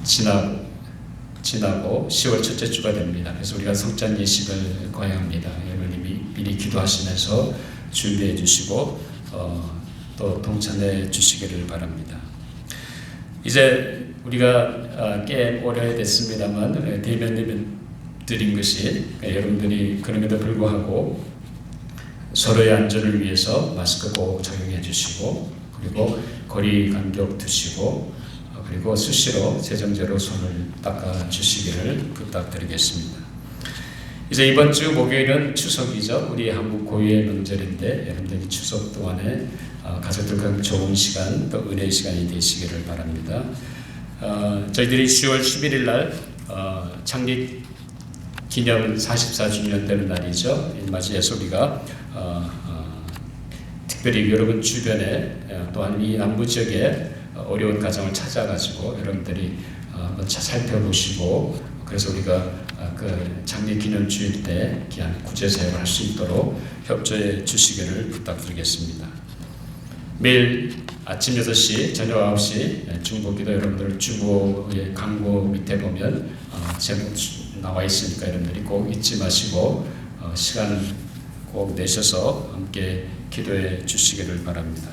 지나고 10월 첫째 주가 됩니다. 그래서 우리가 성찬 예식을 거해야 합니다. 여러분이 미리 기도하시면서 준비해 주시고 또 동참해 주시기를 바랍니다. 이제 우리가 꽤 오래됐습니다만 대면님 드린 것이 여러분들이 그럼에도 불구하고 서로의 안전을 위해서 마스크 꼭 착용해 주시고 그리고 거리 간격 두시고 그리고 수시로 세정제로 손을 닦아 주시기를 부탁드리겠습니다. 이제 이번 주 목요일은 추석이죠. 우리 한국 고유의 명절인데 여러분들이 추석 동안에 가족들과 좋은 시간 또 은혜의 시간이 되시기를 바랍니다. 저희들이 10월 11일 날 창립 기념 44주년 되는 날이죠. 맞이해서 우리가 특별히 여러분 주변에 또한 이 남부 지역에 어려운 가정을 찾아가지고 여러분들이 한번 살펴보시고 그래서 우리가 그 창립 기념 주일 때 귀한 구제 사역을 할 수 있도록 협조해 주시기를 부탁드리겠습니다. 매일 아침 6시, 저녁 9시 중보기도 여러분들 주보의 광고 밑에 보면 제목 나와 있으니까 여러분들이 꼭 잊지 마시고 시간을 꼭 내셔서 함께 기도해 주시기를 바랍니다.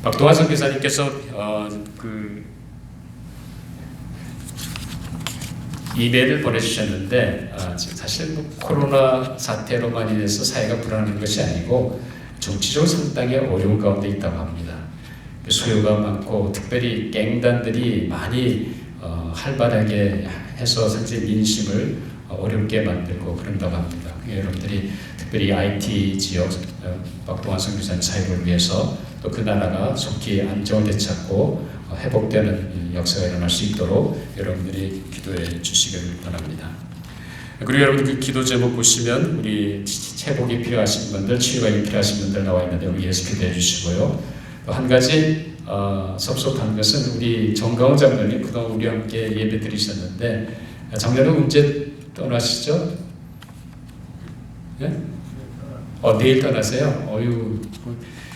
박동환 선교사님께서 이메일을 보내주셨는데 사실 코로나 사태로만 인해서 사회가 불안한 것이 아니고 정치적으로 상당히 어려운 가운데 있다고 합니다. 소요가 많고 특별히 갱단들이 많이 활발하게 해서 사실 민심을 어렵게 만들고 그런다고 합니다. 여러분들이 특별히 IT 지역 박동환 선교사님 사역을 위해서 또 그 나라가 속히 안정을 되찾고 회복되는 역사가 일어날 수 있도록 여러분들이 기도해 주시기를 바랍니다. 그리고 여러분 그 기도 제목 보시면 우리 회복이 필요하신 분들, 치유가 필요하신 분들 나와 있는데 우리 예수 기도해 주시고요. 또 한 가지 섭섭한 것은 우리 정가원 장로님 그동안 우리와 함께 예배 드리셨는데 장로님 언제 떠나시죠? 네? 내일 떠나세요?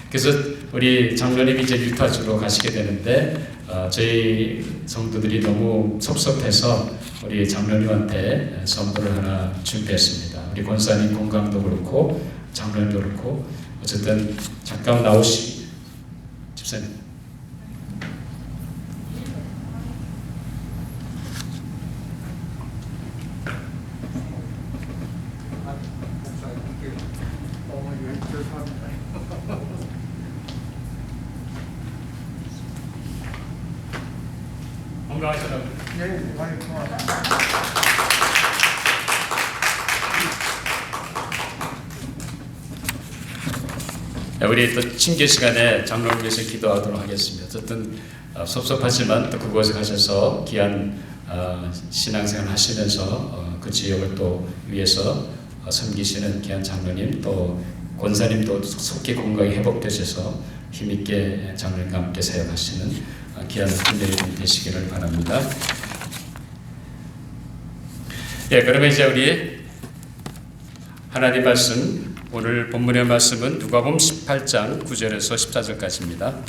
그래서 우리 장로님이 이제 유타주로 가시게 되는데 저희 성도들이 너무 섭섭해서 우리 장로님한테 선물을 하나 준비했습니다. 우리 권사님 건강도 그렇고 장로님도 그렇고 어쨌든 잠깐 나오시 집사님. 건강하시라고. 네, 많이 고맙습니다. 우리 또 칭계 시간에 장로를 위해서 기도하도록 하겠습니다. 어쨌든 섭섭하지만 또 그곳에 가셔서 귀한 신앙생활 하시면서 그 지역을 또 위해서 섬기시는 귀한 장로님 또 권사님도 속히 건강히 회복되셔서 힘있게 장로님과 함께 사역하시는 귀한 분들이 되시기를 바랍니다. 그러면 이제 우리 하나님 말씀 오늘 본문의 말씀은 누가복음 18장 9절에서 14절까지입니다.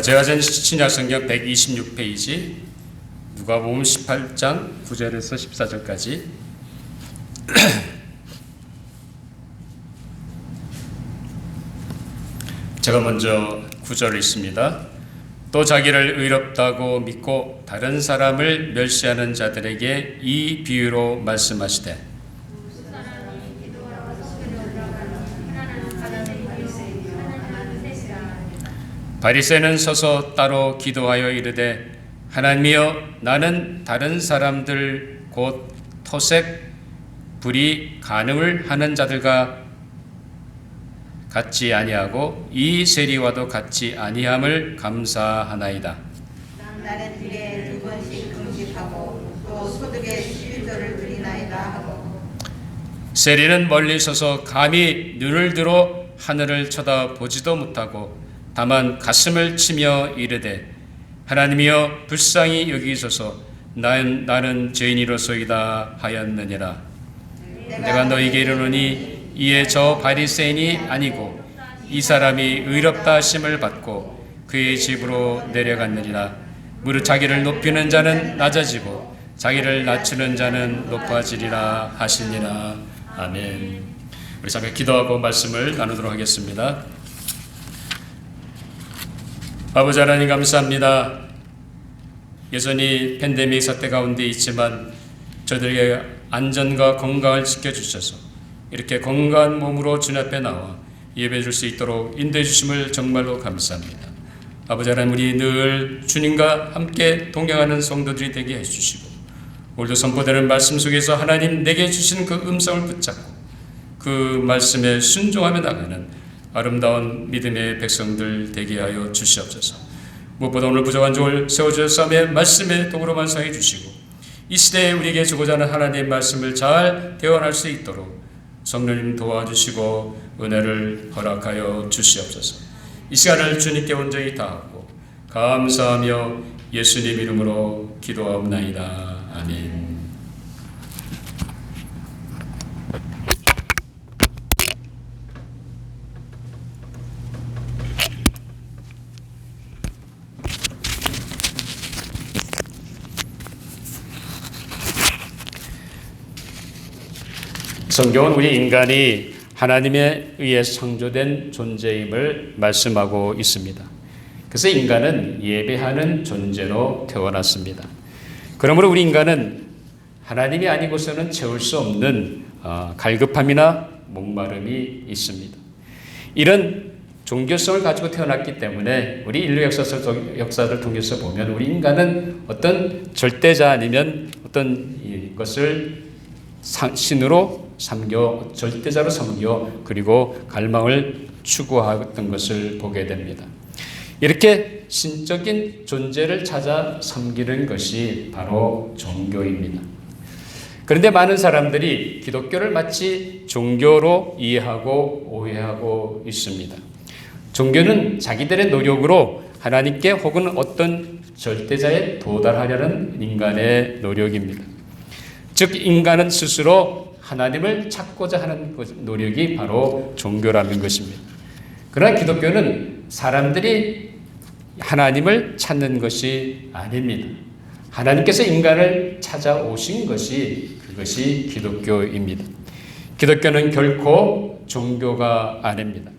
제가 전 신약성경 126페이지 누가복음 18장 9절에서 14절까지 제가 먼저 9절을 읽습니다. 또 자기를 의롭다고 믿고 다른 사람을 멸시하는 자들에게 이 비유로 말씀하시되 바리새인은 서서 따로 기도하여 이르되 하나님이여 나는 다른 사람들 곧 토색 불의 간음을 하는 자들과 같지 아니하고 이 세리와도 같지 아니함을 감사하나이다. 나는 일에 2번씩 금식하고 또 소득의 11조를 드리나이다 하고 세리는 멀리 서서 감히 눈을 들어 하늘을 쳐다보지도 못하고 다만 가슴을 치며 이르되 하나님이여 불쌍히 여기소서 나는 죄인이로소이다 하였느니라. 내가 너희에게 이르노니 이에 저 바리새인이 아니고 이 사람이 의롭다 하심을 받고 그의 집으로 내려갔느니라. 무릇 자기를 높이는 자는 낮아지고 자기를 낮추는 자는 높아지리라 하시니라. 아멘. 우리 잠깐 기도하고 말씀을 나누도록 하겠습니다. 아버지 하나님 감사합니다. 여전히 팬데믹 사태 가운데 있지만 저들에게 안전과 건강을 지켜주셔서 이렇게 건강한 몸으로 주님 앞에 나와 예배 줄 수 있도록 인도해 주심을 정말로 감사합니다. 아버지 하나님, 우리 늘 주님과 함께 동행하는 성도들이 되게 해주시고 오늘도 선포되는 말씀 속에서 하나님 내게 주신 그 음성을 붙잡고 그 말씀에 순종하며 나가는 아름다운 믿음의 백성들 되게 하여 주시옵소서. 무엇보다 오늘 부족한 종을 세워주셨사며 말씀의 도구로만 사용해 주시고 이 시대에 우리에게 주고자 하는 하나님의 말씀을 잘 대원할 수 있도록 성령님 도와주시고 은혜를 허락하여 주시옵소서. 이 시간을 주님께 온전히 다하고 감사하며 예수님 이름으로 기도하옵나이다. 아멘. 성경은 우리 인간이 하나님에 의해 창조된 존재임을 말씀하고 있습니다. 그래서 인간은 예배하는 존재로 태어났습니다. 그러므로 우리 인간은 하나님이 아니고서는 채울 수 없는 갈급함이나 목마름이 있습니다. 이런 종교성을 가지고 태어났기 때문에 우리 인류 역사를 통해서 보면 우리 인간은 어떤 절대자 아니면 어떤 것을 신으로 섬겨, 절대자로 섬겨 그리고 갈망을 추구하던 것을 보게 됩니다. 이렇게 신적인 존재를 찾아 섬기는 것이 바로 종교입니다. 그런데 많은 사람들이 기독교를 마치 종교로 이해하고 오해하고 있습니다. 종교는 자기들의 노력으로 하나님께 혹은 어떤 절대자에 도달하려는 인간의 노력입니다. 즉 인간은 스스로 하나님을 찾고자 하는 노력이 바로 종교라는 것입니다. 그러나 기독교는 사람들이 하나님을 찾는 것이 아닙니다. 하나님께서 인간을 찾아오신 것이 그것이 기독교입니다. 기독교는 결코 종교가 아닙니다.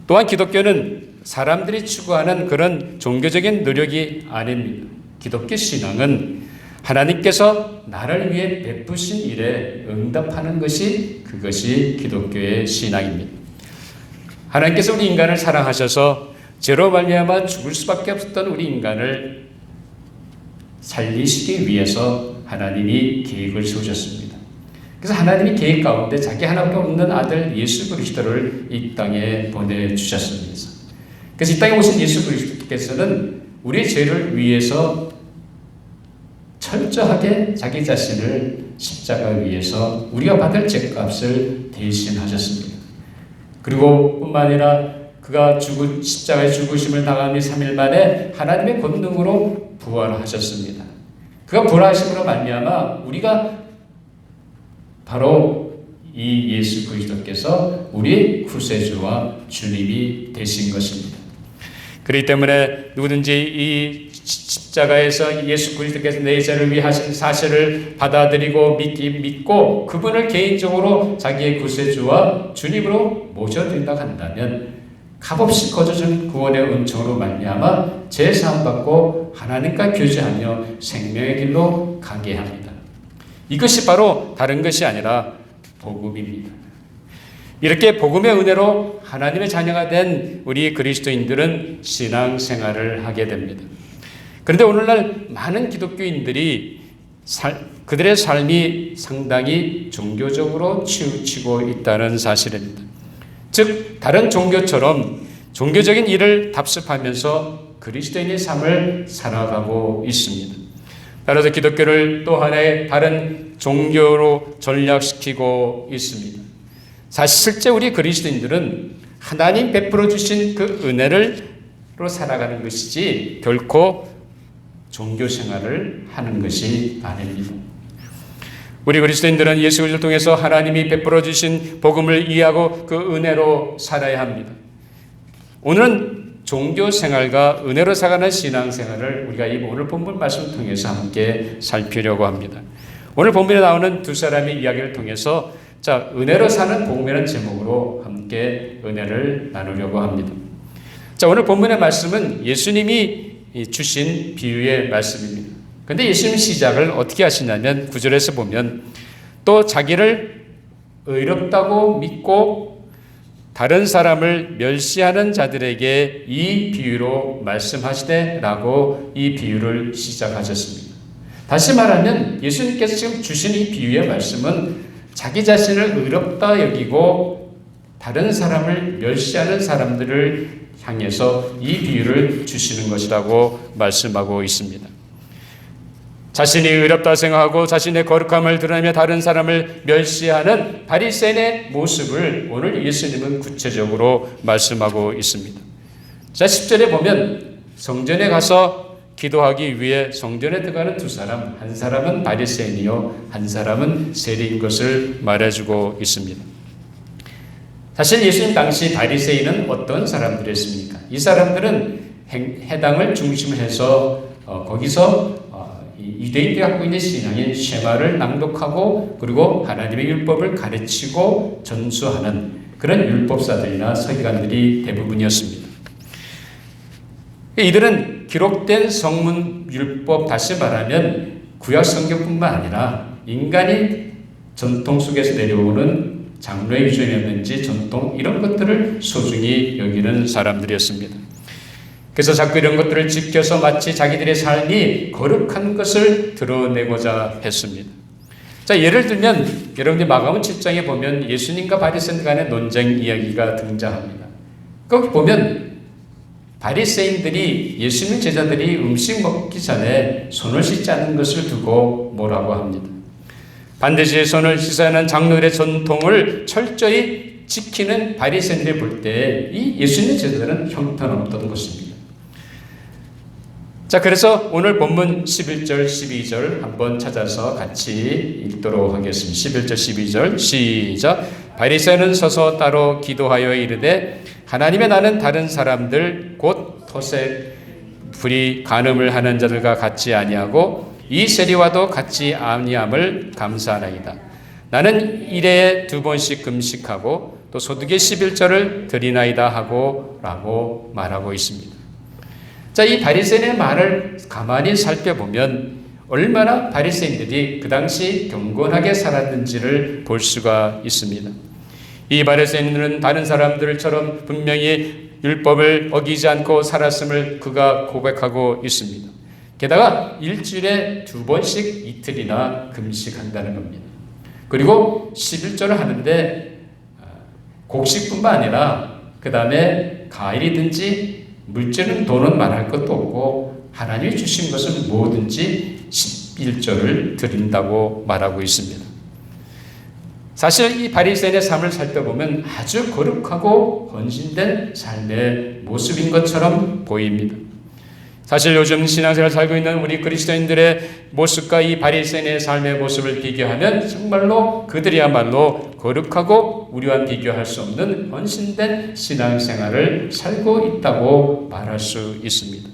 또한 기독교는 사람들이 추구하는 그런 종교적인 노력이 아닙니다. 기독교 신앙은 하나님께서 나를 위해 베푸신 일에 응답하는 것이 그것이 기독교의 신앙입니다. 하나님께서 우리 인간을 사랑하셔서 죄로 말미암아 죽을 수밖에 없었던 우리 인간을 살리시기 위해서 하나님이 계획을 세우셨습니다. 그래서 하나님이 계획 가운데 자기 하나밖에 없는 아들 예수 그리스도를 이 땅에 보내주셨습니다. 그래서 이 땅에 오신 예수 그리스도께서는 우리의 죄를 위해서 철저하게 자기 자신을 십자가 위에서 우리가 받을 죄값을 대신하셨습니다. 그리고 뿐만 아니라 그가 십자가의 죽으심을 당한 3일 만에 하나님의 권능으로 부활하셨습니다. 그가 부활하심으로 말미암아 우리가 바로 이 예수 그리스도께서 우리의 구세주와 주님이 되신 것입니다. 그렇기 때문에 누구든지 이 십자가에서 예수 그리스도께서 내 죄를 위해 하신 사실을 받아들이고 믿고 그분을 개인적으로 자기의 구세주와 주님으로 모셔드린다고 한다면 값없이 거저준 구원의 은총으로 말미암아 죄 사함 받고 하나님과 교제하며 생명의 길로 가게 합니다. 이것이 바로 다른 것이 아니라 복음입니다. 이렇게 복음의 은혜로 하나님의 자녀가 된 우리 그리스도인들은 신앙생활을 하게 됩니다. 그런데 오늘날 많은 기독교인들이 그들의 삶이 상당히 종교적으로 치우치고 있다는 사실입니다. 즉 다른 종교처럼 종교적인 일을 답습하면서 그리스도인의 삶을 살아가고 있습니다. 따라서 기독교를 또 하나의 다른 종교로 전락시키고 있습니다. 사실 실제 우리 그리스도인들은 하나님 베풀어 주신 그 은혜로 살아가는 것이지 결코 종교 생활을 하는 것이 아닙니다. 우리 그리스도인들은 예수 그리스도를 통해서 하나님이 베풀어 주신 복음을 이해하고 그 은혜로 살아야 합니다. 오늘은 종교 생활과 은혜로 살아가는 신앙 생활을 우리가 이 오늘 본문 말씀을 통해서 함께 살피려고 합니다. 오늘 본문에 나오는 두 사람의 이야기를 통해서 자, 은혜로 사는 복음이라는 제목으로 함께 은혜를 나누려고 합니다. 자, 오늘 본문의 말씀은 예수님이 주신 비유의 말씀입니다. 그런데 예수님 시작을 어떻게 하시냐면 9절에서 보면 또 자기를 의롭다고 믿고 다른 사람을 멸시하는 자들에게 이 비유로 말씀하시되라고 이 비유를 시작하셨습니다. 다시 말하면 예수님께서 지금 주신 이 비유의 말씀은 자기 자신을 의롭다 여기고 다른 사람을 멸시하는 사람들을 향해서 이 비유를 주시는 것이라고 말씀하고 있습니다. 자신이 의롭다 생각하고 자신의 거룩함을 드러내며 다른 사람을 멸시하는 바리새인의 모습을 오늘 예수님은 구체적으로 말씀하고 있습니다. 자, 10절에 보면 성전에 가서 기도하기 위해 성전에 들어가는 두 사람, 한 사람은 바리새인이요 한 사람은 세리인 것을 말해주고 있습니다. 사실 예수님 당시 바리새인은 어떤 사람들이었습니까? 이 사람들은 해당을 중심으로 해서 거기서 유대인들이 갖고 있는 신앙인 쉐마를 낭독하고 그리고 하나님의 율법을 가르치고 전수하는 그런 율법사들이나 서기관들이 대부분이었습니다. 이들은 기록된 성문 율법, 다시 말하면 구약 성경뿐만 아니라 인간이 전통 속에서 내려오는 장로의 유전이었는지 전통 이런 것들을 소중히 여기는 사람들이었습니다. 그래서 자꾸 이런 것들을 지켜서 마치 자기들의 삶이 거룩한 것을 드러내고자 했습니다. 자, 예를 들면 여러분들이 마가복음 7장에 보면 예수님과 바리새인 간의 논쟁 이야기가 등장합니다. 거기 보면 바리새인들이 예수님 제자들이 음식 먹기 전에 손을 씻지 않는 것을 두고 뭐라고 합니다. 반드시 손을 씻어야 하는 장로들의 전통을 철저히 지키는 바리새인들을 볼 때 이 예수님 제자들은 형편없던 것입니다. 자, 그래서 오늘 본문 11절, 12절 한번 찾아서 같이 읽도록 하겠습니다. 11절, 12절 시작. 바리새인은 서서 따로 기도하여 이르되 하나님의 나는 다른 사람들 곧 토색, 불의, 간음을 하는 자들과 같이 아니하고 이 세리와도 같이 아니함을 감사하나이다. 나는 일에 2번씩 금식하고 또 소득의 11절을 드리나이다 하고 라고 말하고 있습니다. 자, 이 바리새인의 말을 가만히 살펴보면 얼마나 바리새인들이 그 당시 경건하게 살았는지를 볼 수가 있습니다. 이 바리새인들은 다른 사람들처럼 분명히 율법을 어기지 않고 살았음을 그가 고백하고 있습니다. 게다가 일주일에 2번씩 이틀이나 금식한다는 겁니다. 그리고 11절을 하는데 곡식뿐만 아니라 그 다음에 과일이든지 물질은 돈은 말할 것도 없고 하나님이 주신 것은 뭐든지 11절을 드린다고 말하고 있습니다. 사실 이 바리새인의 삶을 살펴보면 아주 거룩하고 헌신된 삶의 모습인 것처럼 보입니다. 사실 요즘 신앙생활 살고 있는 우리 그리스도인들의 모습과 이 바리새인의 삶의 모습을 비교하면 정말로 그들이야말로 거룩하고 우리와 비교할 수 없는 헌신된 신앙생활을 살고 있다고 말할 수 있습니다.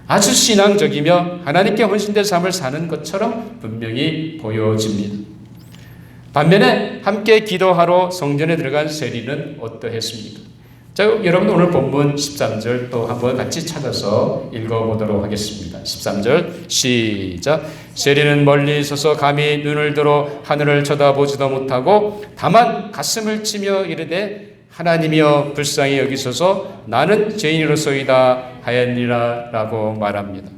아주 신앙적이며 하나님께 헌신된 삶을 사는 것처럼 분명히 보여집니다. 반면에 함께 기도하러 성전에 들어간 세리는 어떠했습니까? 자, 여러분 오늘 본문 13절 또 한번 같이 찾아서 읽어보도록 하겠습니다. 13절 시작. 세리는 멀리 서서 감히 눈을 들어 하늘을 쳐다보지도 못하고 다만 가슴을 치며 이르되 하나님이여 불쌍히 여기소서 나는 죄인으로소이다 하였니라 라고 말합니다.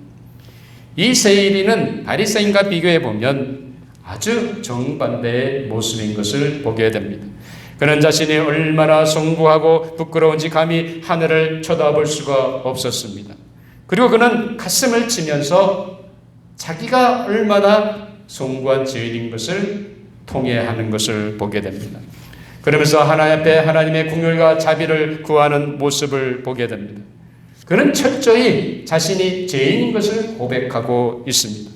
이 세리는 바리새인과 비교해 보면 아주 정반대의 모습인 것을 보게 됩니다. 그는 자신이 얼마나 송구하고 부끄러운지 감히 하늘을 쳐다볼 수가 없었습니다. 그리고 그는 가슴을 치면서 자기가 얼마나 송구한 죄인인 것을 통회하는 것을 보게 됩니다. 그러면서 하나님 앞에 하나님의 긍휼과 자비를 구하는 모습을 보게 됩니다. 그는 철저히 자신이 죄인인 것을 고백하고 있습니다.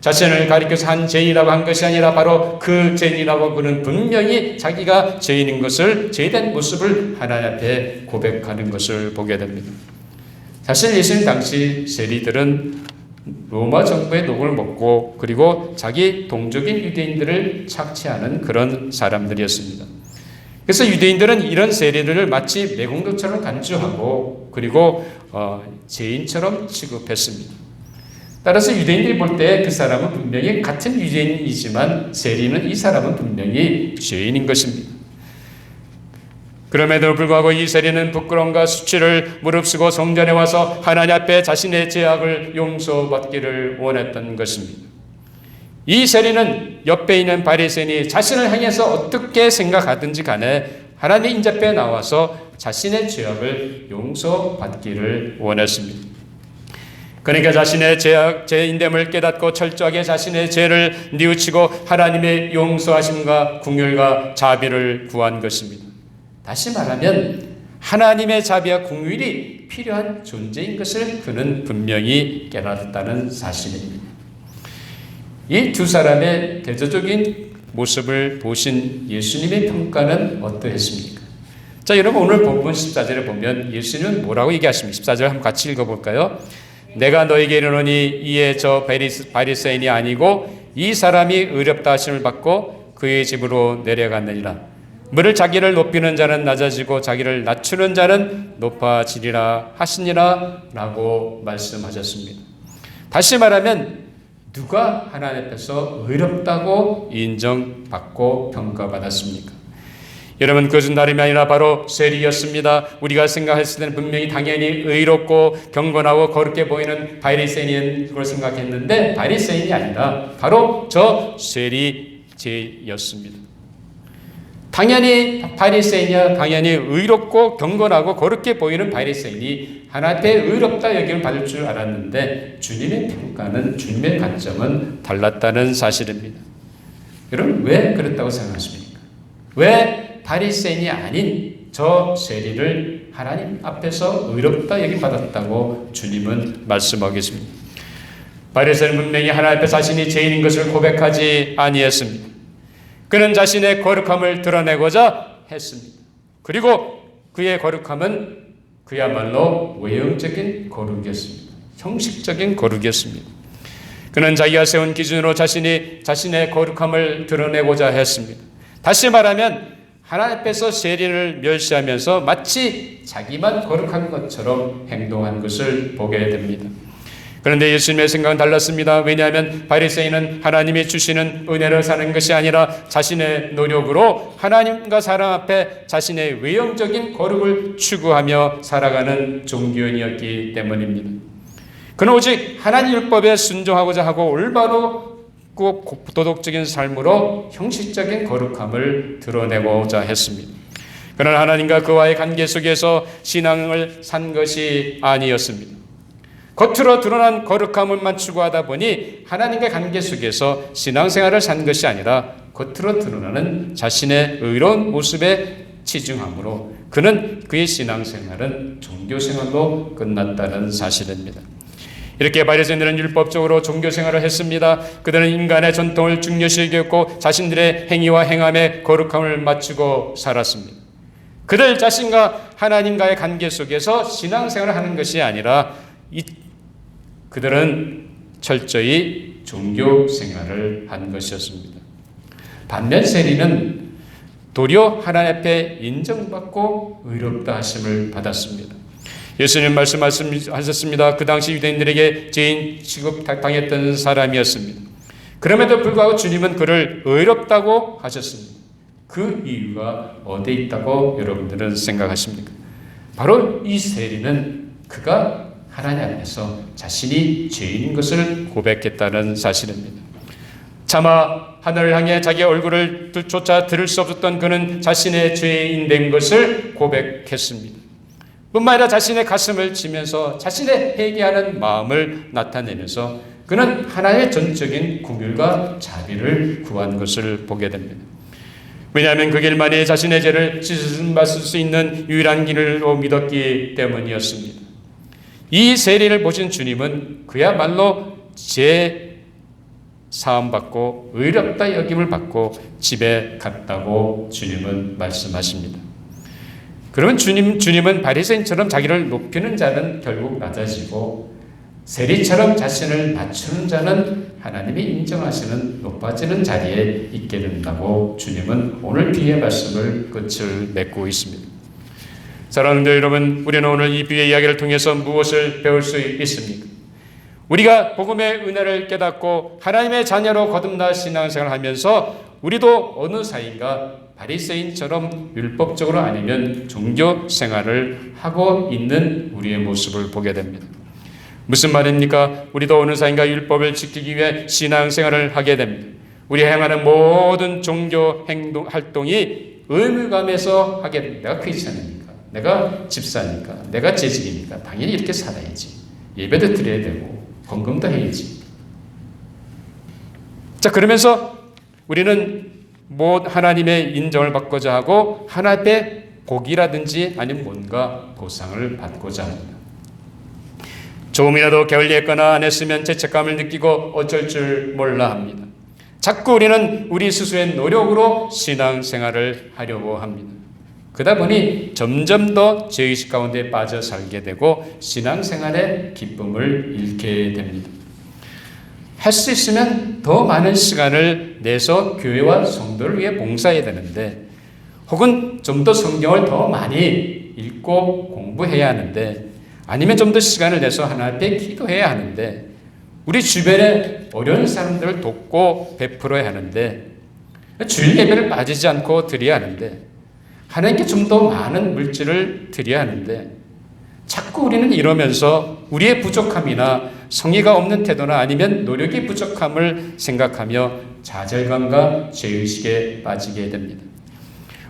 자신을 가리켜서 한 죄인이라고 한 것이 아니라 바로 그 죄인이라고 그는 분명히 자기가 죄인인 것을, 죄된 모습을 하나님 앞에 고백하는 것을 보게 됩니다. 사실 예수님 당시 세리들은 로마 정부의 녹을 먹고 그리고 자기 동족인 유대인들을 착취하는 그런 사람들이었습니다. 그래서 유대인들은 이런 세리들을 마치 매국노처럼 간주하고 그리고 죄인처럼 취급했습니다. 따라서 유대인들이 볼 때 그 사람은 분명히 같은 유대인이지만 세리는 이 사람은 분명히 죄인인 것입니다. 그럼에도 불구하고 이 세리는 부끄러움과 수치를 무릅쓰고 성전에 와서 하나님 앞에 자신의 죄악을 용서받기를 원했던 것입니다. 이 세리는 옆에 있는 바리새인이 자신을 향해서 어떻게 생각하든지 간에 하나님 인접에 나와서 자신의 죄악을 용서받기를 원했습니다. 그러니까 자신의 죄인됨을 깨닫고 철저하게 자신의 죄를 뉘우치고 하나님의 용서하심과 긍휼과 자비를 구한 것입니다. 다시 말하면 하나님의 자비와 긍휼이 필요한 존재인 것을 그는 분명히 깨달았다는 사실입니다. 이 두 사람의 대조적인 모습을 보신 예수님의 평가는 어떠했습니까? 자, 여러분 오늘 본문 14절에 보면 예수님은 뭐라고 얘기하십니까? 14절 한번 같이 읽어볼까요? 내가 너에게 이르노니 이에 저 바리새인이 아니고 이 사람이 의롭다 하심을 받고 그의 집으로 내려갔느니라. 물을 자기를 높이는 자는 낮아지고 자기를 낮추는 자는 높아지리라 하시니라 라고 말씀하셨습니다. 다시 말하면 누가 하나님 앞에서 의롭다고 인정받고 평가받았습니까? 여러분 그것은 다름이 아니라 바로 세리였습니다. 우리가 생각했을 때는 분명히 당연히 의롭고 경건하고 거룩해 보이는 바리새인인 걸 생각했는데 바리새인이 아니라 바로 저 세리제였습니다. 당연히 바리새인이야 당연히 의롭고 경건하고 거룩해 보이는 바리새인이 하나님 앞에 의롭다 여김을 받을 줄 알았는데 주님의 평가는 주님의 관점은 달랐다는 사실입니다. 여러분 왜 그랬다고 생각하십니까? 왜 바리새인이 아닌 저 세리를 하나님 앞에서 의롭다 여김 받았다고 주님은 말씀하고 계십니다. 바리새인은 분명히 하나님 앞에 자신이 죄인인 것을 고백하지 아니했습니다. 그는 자신의 거룩함을 드러내고자 했습니다. 그리고 그의 거룩함은 그야말로 외형적인 거룩이었습니다. 형식적인 거룩이었습니다. 그는 자기가 세운 기준으로 자신의 거룩함을 드러내고자 했습니다. 다시 말하면 하나님 앞에서 세리를 멸시하면서 마치 자기만 거룩한 것처럼 행동한 것을 보게 됩니다. 그런데 예수님의 생각은 달랐습니다. 왜냐하면 바리새인은 하나님이 주시는 은혜를 사는 것이 아니라 자신의 노력으로 하나님과 사람 앞에 자신의 외형적인 거룩을 추구하며 살아가는 종교인이었기 때문입니다. 그는 오직 하나님 율법에 순종하고자 하고 올바로 도덕적인 삶으로 형식적인 거룩함을 드러내고자 했습니다. 그러나 하나님과 그와의 관계 속에서 신앙을 산 것이 아니었습니다. 겉으로 드러난 거룩함을만 추구하다 보니 하나님과 관계 속에서 신앙생활을 산 것이 아니라 겉으로 드러나는 자신의 의로운 모습에 치중함으로 그는 그의 신앙생활은 종교생활로 끝났다는 사실입니다. 이렇게 바리새인들은 율법적으로 종교생활을 했습니다. 그들은 인간의 전통을 중요시 여겼고 자신들의 행위와 행함에 거룩함을 맞추고 살았습니다. 그들 자신과 하나님과의 관계 속에서 신앙생활을 하는 것이 아니라 그들은 철저히 종교생활을 한 것이었습니다. 반면 세리는 도리어 하나님 앞에 인정받고 의롭다 하심을 받았습니다. 예수님 말씀하셨습니다. 그 당시 유대인들에게 죄인 취급당했던 사람이었습니다. 그럼에도 불구하고 주님은 그를 의롭다고 하셨습니다. 그 이유가 어디에 있다고 여러분들은 생각하십니까? 바로 이 세리는 그가 하나님 앞에서 자신이 죄인인 것을 고백했다는 사실입니다. 차마 하늘을 향해 자기 얼굴을 조차 들을 수 없었던 그는 자신의 죄인 된 것을 고백했습니다. 뿐만 아니라 자신의 가슴을 치면서 자신의 회개하는 마음을 나타내면서 그는 하나님의 전적인 긍휼과 자비를 구한 것을 보게 됩니다. 왜냐하면 그 길만이 자신의 죄를 씻음받을 수 있는 유일한 길로 믿었기 때문이었습니다. 이 세리를 보신 주님은 그야말로 사함받고 의롭다 여김을 받고 집에 갔다고 주님은 말씀하십니다. 그러면 주님은 바리새인처럼 자기를 높이는 자는 결국 낮아지고 세리처럼 자신을 낮추는 자는 하나님이 인정하시는 높아지는 자리에 있게 된다고 주님은 오늘 비유의 말씀을 끝을 맺고 있습니다. 사랑하는 여러분, 우리는 오늘 이 비유의 이야기를 통해서 무엇을 배울 수 있습니까? 우리가 복음의 은혜를 깨닫고 하나님의 자녀로 거듭나 신앙생활을 하면서 우리도 어느 사이인가 바리새인처럼 율법적으로 아니면 종교 생활을 하고 있는 우리의 모습을 보게 됩니다. 무슨 말입니까? 우리도 어느 사이인가 율법을 지키기 위해 신앙생활을 하게 됩니다. 우리 행하는 모든 종교 활동이 의무감에서 하게 됩니다. 내가 크리스천이니까, 내가 집사니까, 내가 재직이니까 당연히 이렇게 살아야지. 예배도 드려야 되고 헌금도 해야지. 자, 그러면서 우리는 하나님의 인정을 받고자 하고 하나님의 복이라든지 아니면 뭔가 보상을 받고자 합니다. 조금이라도 게을리했거나 안 했으면 죄책감을 느끼고 어쩔 줄 몰라 합니다. 자꾸 우리는 우리 스스로의 노력으로 신앙생활을 하려고 합니다. 그러다 보니 점점 더 죄의식 가운데 빠져 살게 되고 신앙생활의 기쁨을 잃게 됩니다. 할 수 있으면 더 많은 시간을 내서 교회와 성도를 위해 봉사해야 되는데, 혹은 좀 더 성경을 더 많이 읽고 공부해야 하는데, 아니면 좀 더 시간을 내서 하나님 앞에 기도해야 하는데, 우리 주변에 어려운 사람들을 돕고 베풀어야 하는데, 주일 예배를 빠지지 않고 드려야 하는데, 하나님께 좀 더 많은 물질을 드려야 하는데, 자꾸 우리는 이러면서 우리의 부족함이나 성의가 없는 태도나 아니면 노력의 부족함을 생각하며 좌절감과 죄의식에 빠지게 됩니다.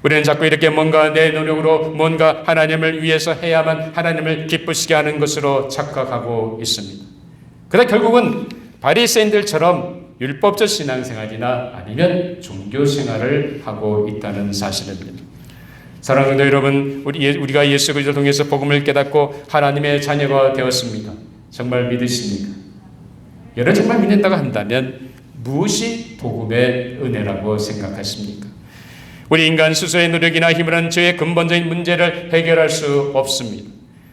우리는 자꾸 이렇게 뭔가 내 노력으로 뭔가 하나님을 위해서 해야만 하나님을 기쁘시게 하는 것으로 착각하고 있습니다. 그러다 결국은 바리새인들처럼 율법적 신앙생활이나 아니면 종교생활을 하고 있다는 사실입니다. 사랑하는 여러분, 우리가 예수 그리스도를 통해서 복음을 깨닫고 하나님의 자녀가 되었습니다. 정말 믿으십니까? 여러분 정말 믿는다고 한다면 무엇이 복음의 은혜라고 생각하십니까? 우리 인간 스스로의 노력이나 힘으로는 죄의 근본적인 문제를 해결할 수 없습니다.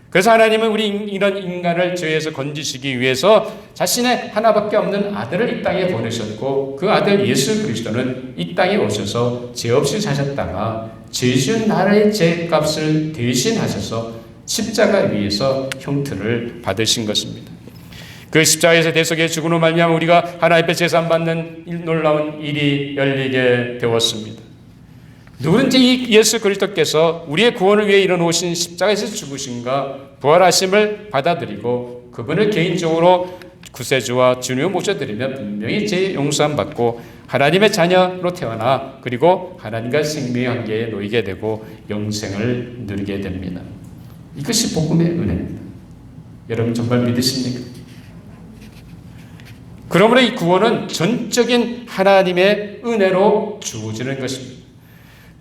그래서 하나님은 우리 이런 인간을 죄에서 건지시기 위해서 자신의 하나밖에 없는 아들을 이 땅에 보내셨고, 그 아들 예수 그리스도는 이 땅에 오셔서 죄 없이 사셨다가 죄 지은 나라의 죄값을 대신하셔서 십자가 위에서 형틀을 받으신 것입니다. 그 십자가에서 대속의 죽음으로 말미암아 우리가 하나님 앞에 제사받는 놀라운 일이 열리게 되었습니다. 누구든지 이 예수 그리스도께서 우리의 구원을 위해 일어나신 십자가에서 죽으심과 부활하심을 받아들이고 그분을 개인적으로 구세주와 주님을 모셔드리면 분명히 죄 용서함 받고 하나님의 자녀로 태어나 그리고 하나님과 생명의 관계에 놓이게 되고 영생을 누리게 됩니다. 이것이 복음의 은혜입니다. 여러분 정말 믿으십니까? 그러므로 이 구원은 전적인 하나님의 은혜로 주어지는 것입니다.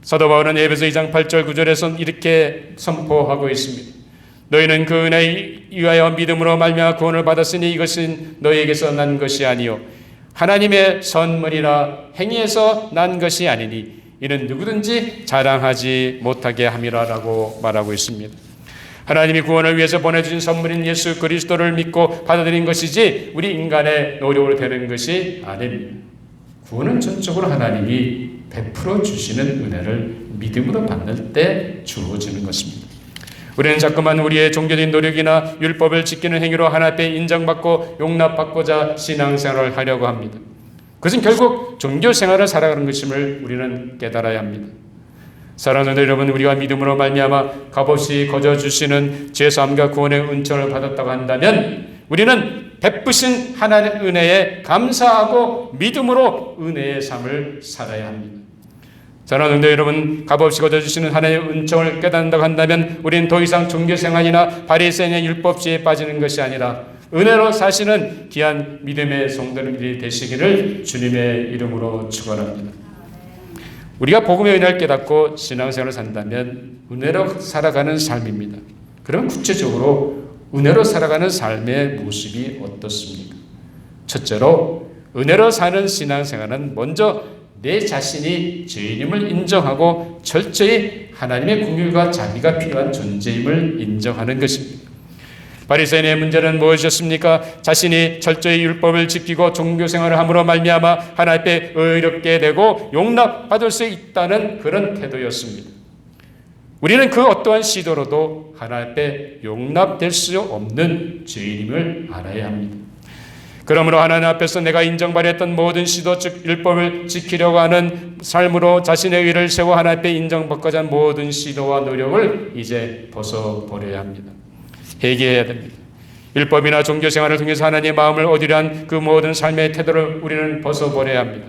사도 바울은 에베소 2장 8절 9절에서 이렇게 선포하고 있습니다. 너희는 그 은혜에 의하여 믿음으로 말미암아 구원을 받았으니 이것은 너희에게서 난 것이 아니요 하나님의 선물이라 행위에서 난 것이 아니니 이는 누구든지 자랑하지 못하게 함이라라고 말하고 있습니다. 하나님이 구원을 위해서 보내주신 선물인 예수 그리스도를 믿고 받아들인 것이지 우리 인간의 노력으로 되는 것이 아닙니다. 구원은 전적으로 하나님이 베풀어 주시는 은혜를 믿음으로 받는 때 주어지는 것입니다. 우리는 자꾸만 우리의 종교적인 노력이나 율법을 지키는 행위로 하나님 앞에 인정받고 용납받고자 신앙생활을 하려고 합니다. 그것은 결국 종교생활을 살아가는 것임을 우리는 깨달아야 합니다. 사랑하는 여러분, 우리가 믿음으로 말미암아 값없이 거저 주시는 죄사함과 구원의 은총을 받았다고 한다면 우리는 베푸신 하나님의 은혜에 감사하고 믿음으로 은혜의 삶을 살아야 합니다. 사랑하는 여러분, 값없이 거둬주시는 하나님의 은총을 깨닫는다고 한다면 우리는 더 이상 종교생활이나 바리새인의 율법주의에 빠지는 것이 아니라 은혜로 사시는 귀한 믿음의 성도들이 되시기를 주님의 이름으로 축원합니다. 우리가 복음의 은혜를 깨닫고 신앙생활을 산다면 은혜로 살아가는 삶입니다. 그럼 구체적으로 은혜로 살아가는 삶의 모습이 어떻습니까? 첫째로 은혜로 사는 신앙생활은 먼저 내 자신이 죄인임을 인정하고 철저히 하나님의 긍휼과 자비가 필요한 존재임을 인정하는 것입니다. 바리새인의 문제는 무엇이었습니까? 자신이 철저히 율법을 지키고 종교생활을 함으로 말미암아 하나님 앞에 의롭게 되고 용납받을 수 있다는 그런 태도였습니다. 우리는 그 어떠한 시도로도 하나님 앞에 용납될 수 없는 죄인임을 알아야 합니다. 그러므로 하나님 앞에서 내가 인정받았던 모든 시도, 즉 율법을 지키려고 하는 삶으로 자신의 의를 세워 하나님 앞에 인정받고자 하는 모든 시도와 노력을 이제 벗어버려야 합니다. 회개해야 됩니다. 율법이나 종교생활을 통해서 하나님의 마음을 얻으려 한 그 모든 삶의 태도를 우리는 벗어버려야 합니다.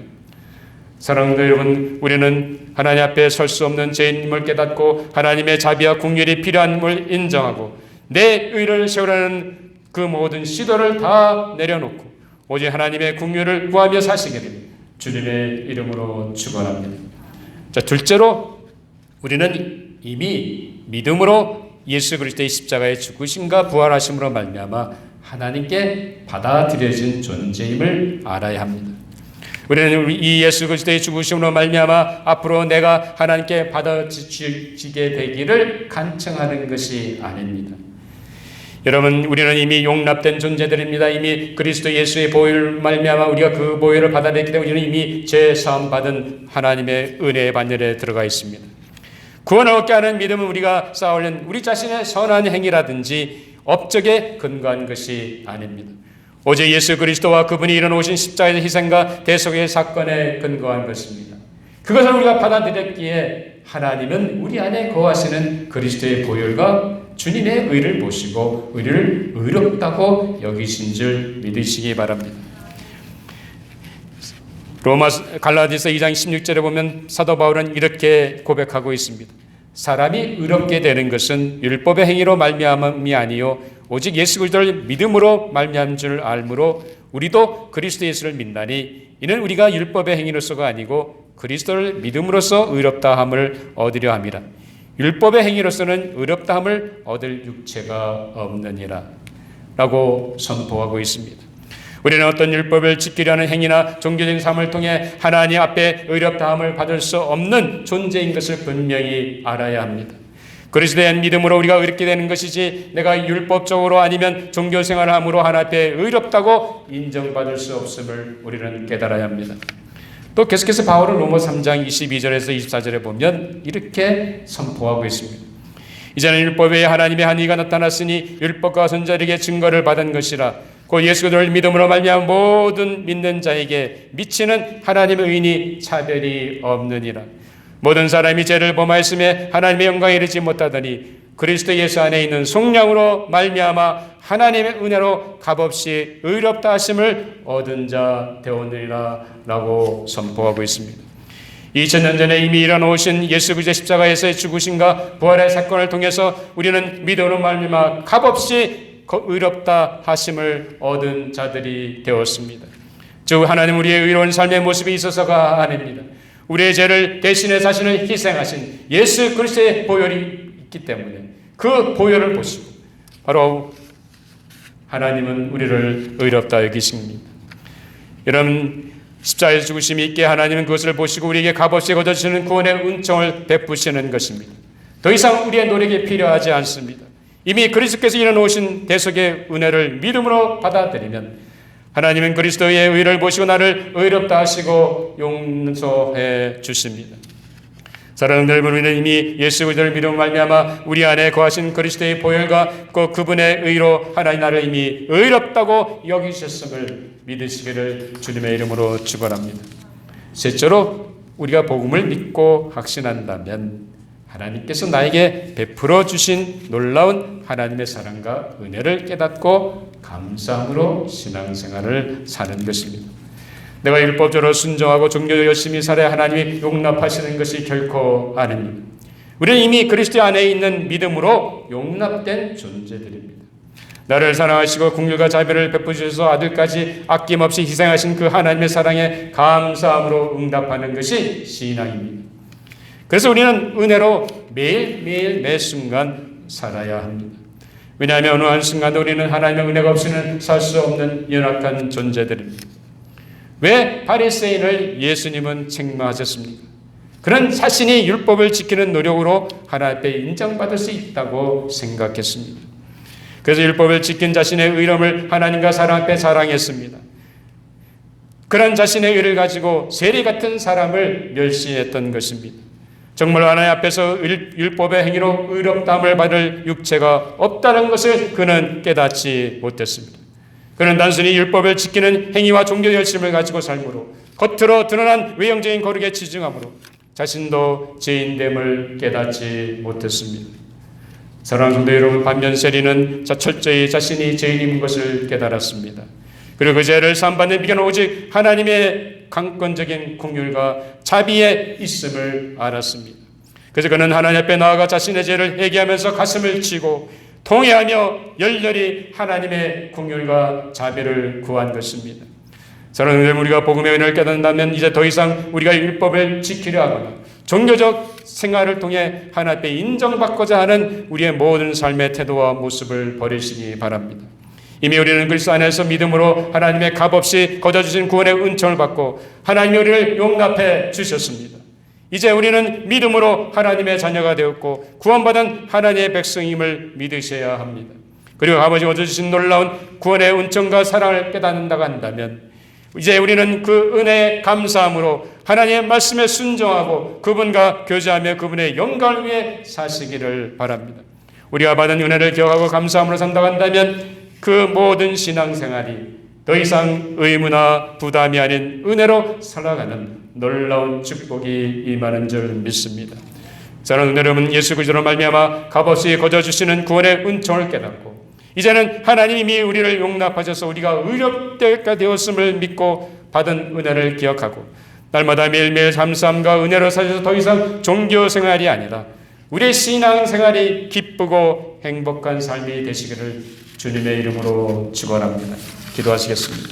사랑하는 여러분, 우리는 하나님 앞에 설 수 없는 죄인임을 깨닫고 하나님의 자비와 긍휼이 필요함을 인정하고 내 의를 세우라는 그 모든 시도를 다 내려놓고 오직 하나님의 긍휼을 구하며 사시게 됩니다. 주님의 이름으로 축원합니다. 자, 둘째로 우리는 이미 믿음으로 예수 그리스도의 십자가의 죽으심과 부활하심으로 말미암아 하나님께 받아들여진 존재임을 알아야 합니다. 우리는 이 예수 그리스도의 죽으심으로 말미암아 앞으로 내가 하나님께 받아들여지게 되기를 간청하는 것이 아닙니다. 여러분, 우리는 이미 용납된 존재들입니다. 이미 그리스도 예수의 보혈 말미암아 우리가 그 보혈을 받아들였기 때문에 우리는 이미 죄 사함 받은 하나님의 은혜의 반열에 들어가 있습니다. 구원을 얻게 하는 믿음은 우리가 쌓아올린 우리 자신의 선한 행위라든지 업적에 근거한 것이 아닙니다. 오직 예수 그리스도와 그분이 이뤄놓으신 십자가의 희생과 대속의 사건에 근거한 것입니다. 그것을 우리가 받아들였기에 하나님은 우리 안에 거하시는 그리스도의 보혈과 주님의 의를 보시고 우리를 의롭다고 여기신 줄 믿으시기 바랍니다. 갈라디아서 2장 16절에 보면 사도 바울은 이렇게 고백하고 있습니다. 사람이 의롭게 되는 것은 율법의 행위로 말미암음이 아니요 오직 예수 그리스도를 믿음으로 말미암은 줄 알므로 우리도 그리스도 예수를 믿나니 이는 우리가 율법의 행위로서가 아니고 그리스도를 믿음으로써 의롭다함을 얻으려 함이라. 율법의 행위로서는 의롭다함을 얻을 육체가 없느니라 라고 선포하고 있습니다. 우리는 어떤 율법을 지키려는 행위나 종교적인 삶을 통해 하나님 앞에 의롭다함을 받을 수 없는 존재인 것을 분명히 알아야 합니다. 그리스도에 대한 믿음으로 우리가 의롭게 되는 것이지 내가 율법적으로 아니면 종교생활을 함으로 하나님 앞에 의롭다고 인정받을 수 없음을 우리는 깨달아야 합니다. 또 계속해서 바울은 로마 3장 22절에서 24절에 보면 이렇게 선포하고 있습니다. 이제는 율법에 하나님의 한의가 나타났으니 율법과 선지자에게 증거를 받은 것이라. 곧 예수 그리스도를 믿음으로 말미암아 모든 믿는 자에게 미치는 하나님의 의인이 차별이 없느니라. 모든 사람이 죄를 범하였음에 하나님의 영광에 이르지 못하더니 그리스도 예수 안에 있는 속량으로 말미암아 하나님의 은혜로 값없이 의롭다 하심을 얻은 자 되었느니라 라고 선포하고 있습니다. 2000년 전에 이미 일어놓으신 예수 그리스도의 십자가에서의 죽으심과 부활의 사건을 통해서 우리는 믿음으로 말미암아 값없이 의롭다 하심을 얻은 자들이 되었습니다. 즉 하나님 우리의 의로운 삶의 모습이 있어서가 아닙니다. 우리의 죄를 대신해 자신을 희생하신 예수 그리스도의 보혈이 있기 때문에 그 보혈을 보시고 바로 하나님은 우리를 의롭다 여기십니다. 여러분, 십자가의 죽으심이 있게 하나님은 그것을 보시고 우리에게 값없이 거둬주시는 구원의 은총을 베푸시는 것입니다. 더 이상 우리의 노력이 필요하지 않습니다. 이미 그리스도께서 일어놓으신 대속의 은혜를 믿음으로 받아들이면 하나님은 그리스도의 의를 보시고 나를 의롭다 하시고 용서해 주십니다. 사랑하는 여러분, 우리는 이미 예수 그리스도를 믿음으로 말미암아 우리 안에 거하신 그리스도의 보혈과 그분의 의로 하나님 나를 이미 의롭다고 여기셨음을 믿으시기를 주님의 이름으로 축원합니다. 셋째로 우리가 복음을 믿고 확신한다면 하나님께서 나에게 베풀어 주신 놀라운 하나님의 사랑과 은혜를 깨닫고 감사함으로 신앙생활을 사는 것입니다. 내가 율법적으로 순종하고 종교적으로 열심히 살아야 하나님이 용납하시는 것이 결코 아닙니다. 우리는 이미 그리스도 안에 있는 믿음으로 용납된 존재들입니다. 나를 사랑하시고 긍휼과 자비를 베푸셔서 아들까지 아낌없이 희생하신 그 하나님의 사랑에 감사함으로 응답하는 것이 신앙입니다. 그래서 우리는 은혜로 매일매일 매 순간 살아야 합니다. 왜냐하면 어느 한순간도 우리는 하나님의 은혜가 없이는 살 수 없는 연약한 존재들입니다. 왜 바리새인을 예수님은 책망하셨습니까? 그는 자신이 율법을 지키는 노력으로 하나님 앞에 인정받을 수 있다고 생각했습니다. 그래서 율법을 지킨 자신의 의로움을 하나님과 사람 앞에 자랑했습니다. 그런 자신의 의를 가지고 세리 같은 사람을 멸시했던 것입니다. 정말 하나님 앞에서 율법의 행위로 의롭다함을 받을 육체가 없다는 것을 그는 깨닫지 못했습니다. 그는 단순히 율법을 지키는 행위와 종교 열심을 가지고 삶으로 겉으로 드러난 외형적인 거룩에 치중함으로 자신도 죄인됨을 깨닫지 못했습니다. 사랑하는 성도 여러분, 반면 세리는 철저히 자신이 죄인인 것을 깨달았습니다. 그리고 그 죄를 사함받는 비결은 오직 하나님의 강권적인 긍휼과 자비에 있음을 알았습니다. 그래서 그는 하나님 앞에 나아가 자신의 죄를 회개하면서 가슴을 치고 통회하며 열렬히 하나님의 긍휼과 자비를 구한 것입니다. 사랑하는 여러분, 우리가 복음의 은혜를 깨닫는다면 이제 더 이상 우리가 율법을 지키려 하거나 종교적 생활을 통해 하나님 앞에 인정받고자 하는 우리의 모든 삶의 태도와 모습을 버리시기 바랍니다. 이미 우리는 그리스도 안에서 믿음으로 하나님의 값없이 거저주신 구원의 은총을 받고 하나님이 우리를 용납해 주셨습니다. 이제 우리는 믿음으로 하나님의 자녀가 되었고 구원받은 하나님의 백성임을 믿으셔야 합니다. 그리고 아버지 거저주신 놀라운 구원의 은총과 사랑을 깨닫는다고 한다면 이제 우리는 그 은혜에 감사함으로 하나님의 말씀에 순종하고 그분과 교제하며 그분의 영광을 위해 사시기를 바랍니다. 우리가 받은 은혜를 기억하고 감사함으로 산다고 한다면 그 모든 신앙생활이 더 이상 의무나 부담이 아닌 은혜로 살아가는 놀라운 축복이 임하는 줄 믿습니다. 사랑하는 여러분, 예수 그리스도로 말미암아 값없이 거저주시는 구원의 은총을 깨닫고 이제는 하나님이 우리를 용납하셔서 우리가 의롭게 되었음을 믿고 받은 은혜를 기억하고 날마다 매일매일 감사함과 은혜로 사셔서 더 이상 종교 생활이 아니라 우리의 신앙 생활이 기쁘고 행복한 삶이 되시기를 주님의 이름으로 축원합니다. 기도하시겠습니다.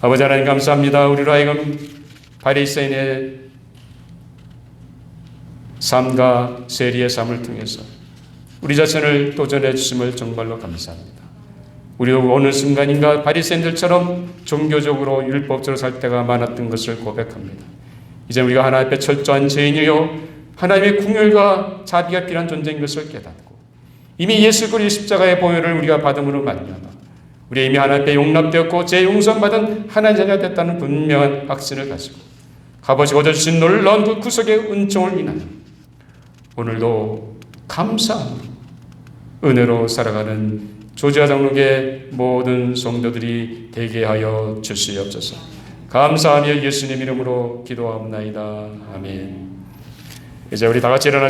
아버지 하나님 감사합니다. 우리로 하여금 바리새인의 삶과 세리의 삶을 통해서 우리 자신을 도전해 주심을 정말로 감사합니다. 우리도 어느 순간인가 바리새인들처럼 종교적으로 율법적으로 살 때가 많았던 것을 고백합니다. 이제 우리가 하나님 앞에 철저한 죄인이요 하나님의 긍휼과 자비가 필요한 존재인 것을 깨닫고 이미 예수 그리스도의 십자가의 보혈을 우리가 받음으로 말미암아 우리 이미 하나님 앞에 용납되었고 죄 용서받은 하나님의 자녀가 됐다는 분명한 확신을 가지고 아버지 거저주신 놀라운 그 구속의 은총을 인하여 오늘도 감사함으로 은혜로 살아가는 조지아 장로교의 모든 성도들이 되게 하여 주시옵소서. 감사하며 예수님 이름으로 기도하옵나이다. 아멘. 이제 우리 다 같이 일어나서